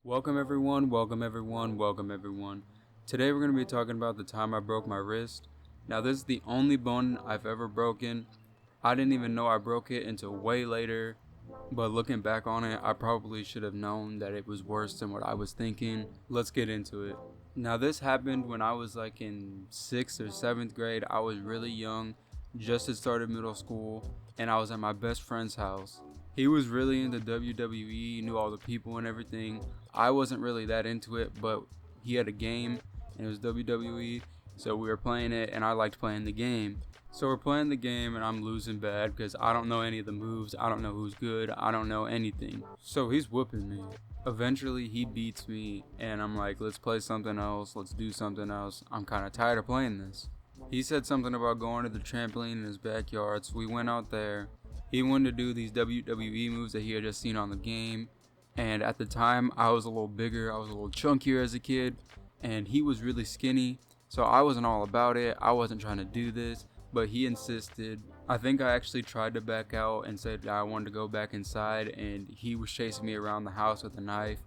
Welcome everyone, welcome everyone, welcome everyone. Today we're going to be talking about the time I broke my wrist. Now this is the only bone I've ever broken. I didn't even know I broke it until way later, but looking back on it, I probably should have known that it was worse than what I was thinking. Let's get into it. Now this happened when I was like in 6th or 7th grade. I was really young, just had started middle school, and I was at my best friend's house. He was really into WWE, knew all the people and everything. I wasn't really that into it, but he had a game and it was WWE, so we were playing it and I liked playing the game. So we're playing the game and I'm losing bad because I don't know any of the moves, I don't know who's good, I don't know anything. So he's whooping me. Eventually he beats me and I'm like, let's play something else, let's do something else. I'm kind of tired of playing this. He said something about going to the trampoline in his backyard, so we went out there. He wanted to do these WWE moves that he had just seen on the game, and at the time I was a little bigger, I was a little chunkier as a kid, and he was really skinny, so I wasn't all about it. I wasn't trying to do this, but he insisted. I think I actually tried to back out and said that I wanted to go back inside, and he was chasing me around the house with a knife,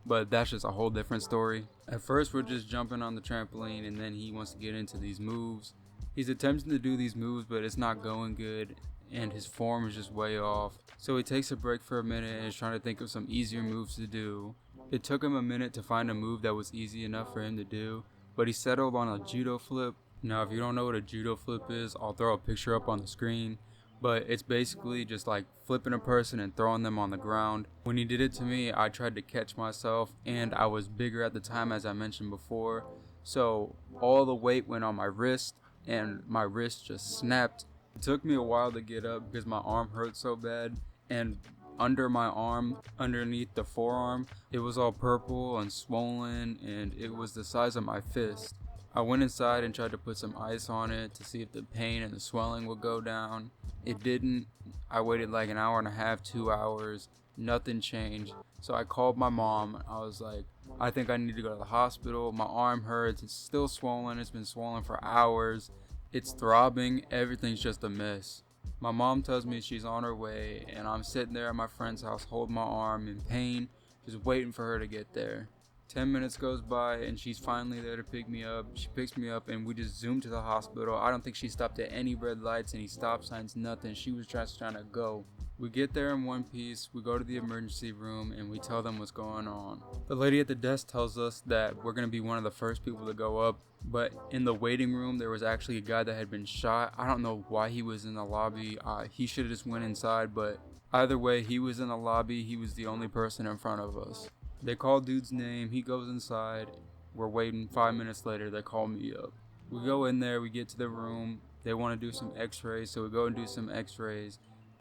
but that's just a whole different story. At first we're just jumping on the trampoline, and then he wants to get into these moves. He's attempting to do these moves, but it's not going good, and his form is just way off. So he takes a break for a minute and is trying to think of some easier moves to do. It took him a minute to find a move that was easy enough for him to do, but he settled on a judo flip. Now if you don't know what a judo flip is, I'll throw a picture up on the screen, but it's basically just like flipping a person and throwing them on the ground. When he did it to me, I tried to catch myself, and I was bigger at the time, as I mentioned before, so all the weight went on my wrist and my wrist just snapped. It took me a while to get up because my arm hurt so bad, and under my arm, underneath the forearm, it was all purple and swollen, and it was the size of my fist. I went inside and tried to put some ice on it to see if the pain and the swelling would go down. It didn't. I waited like an hour and a half, 2 hours, nothing changed. So I called my mom. I was like, I think I need to go to the hospital. My arm hurts, it's still swollen, it's been swollen for hours. It's throbbing, everything's just a mess. My mom tells me she's on her way, and I'm sitting there at my friend's house holding my arm in pain, just waiting for her to get there. 10 minutes goes by and she's finally there to pick me up. She picks me up and we just zoom to the hospital. I don't think she stopped at any red lights, any stop signs, nothing. She was just trying to go. We get there in one piece, we go to the emergency room and we tell them what's going on. The lady at the desk tells us that we're going to be one of the first people to go up, but in the waiting room there was actually a guy that had been shot. I don't know why he was in the lobby. He should have just went inside, but either way, he was in the lobby. He was the only person in front of us. They call dude's name, he goes inside. We're waiting. 5 minutes later, they call me up. We go in there, we get to the room. They want to do some x-rays, so we go and do some x-rays.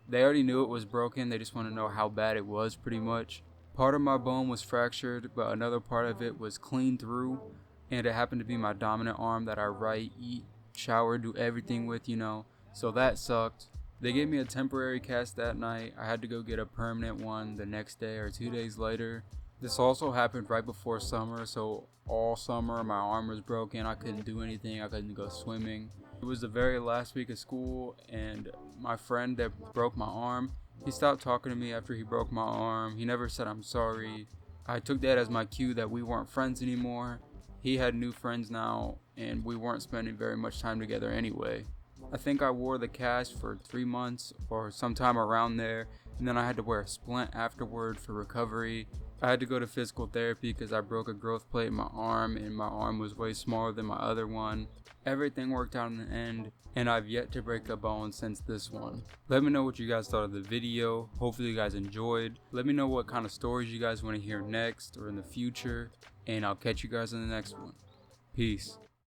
They already knew it was broken, they just want to know how bad it was pretty much. Part of my bone was fractured, but another part of it was clean through, and it happened to be my dominant arm that I write, eat, shower, do everything with, so that sucked. They gave me a temporary cast that night. I had to go get a permanent one the next day or 2 days later. This also happened right before summer, so all summer my arm was broken. I couldn't do anything, I couldn't go swimming. It was the very last week of school, and my friend that broke my arm, he stopped talking to me after he broke my arm. He never said I'm sorry. I took that as my cue that we weren't friends anymore. He had new friends now, and we weren't spending very much time together anyway. I think I wore the cast for 3 months or sometime around there, and then I had to wear a splint afterward for recovery. I had to go to physical therapy because I broke a growth plate in my arm, and my arm was way smaller than my other one. Everything worked out in the end, and I've yet to break a bone since this one. Let me know what you guys thought of the video. Hopefully you guys enjoyed. Let me know what kind of stories you guys want to hear next or in the future, and I'll catch you guys in the next one. Peace.